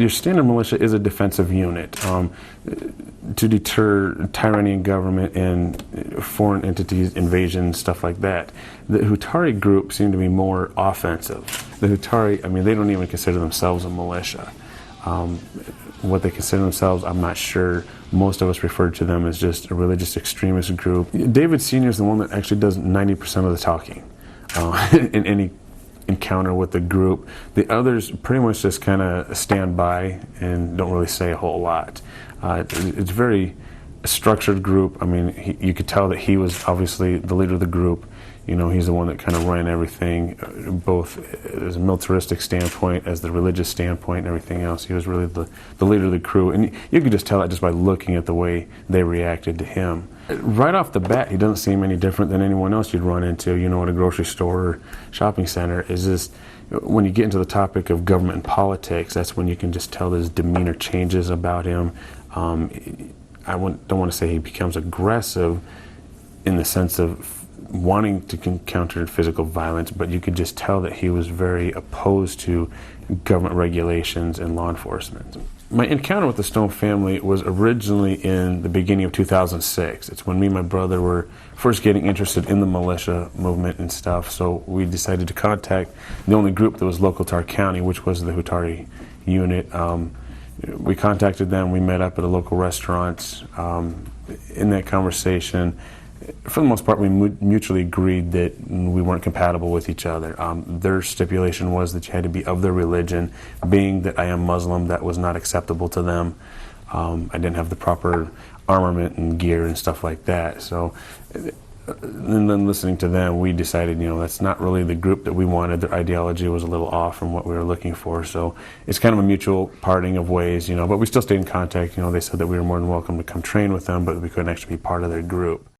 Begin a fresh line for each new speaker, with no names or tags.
your standard militia is a defensive unit to deter tyranny in government and foreign entities, invasion, stuff like that. The Hutaree group seemed to be more offensive. The Hutaree, I mean, they don't even consider themselves a militia. What they consider themselves, I'm not sure. Most of us refer to them as just a religious extremist group. David Sr. is the one that actually does 90% of the talking in any encounter with the group. The others pretty much just kind of stand by and don't really say a whole lot. It's very structured group. I mean, you could tell that he was obviously the leader of the group. You know, he's the one that kind of ran everything, both as a militaristic standpoint, as the religious standpoint, and everything else. He was really the leader of the crew, and you could just tell that just by looking at the way they reacted to him. Right off the bat, he doesn't seem any different than anyone else you'd run into, you know, at a grocery store or shopping center. Is just when you get into the topic of government and politics, that's when you can just tell his demeanor changes about him. Don't want to say he becomes aggressive in the sense of wanting to counter physical violence, but you could just tell that he was very opposed to government regulations and law enforcement. My encounter with the Stone family was originally in the beginning of 2006. It's when me and my brother were first getting interested in the militia movement and stuff, so we decided to contact the only group that was local to our county, which was the Hutaree unit. We contacted them, we met up at a local restaurant. In that conversation, for the most part, we mutually agreed that we weren't compatible with each other. Their stipulation was that you had to be of their religion. Being that I am Muslim, that was not acceptable to them. I didn't have the proper armament and gear and stuff like that. So, and then listening to them, we decided, you know, that's not really the group that we wanted. Their ideology was a little off from what we were looking for. So it's kind of a mutual parting of ways, you know, but we still stayed in contact. You know, they said that we were more than welcome to come train with them, but we couldn't actually be part of their group.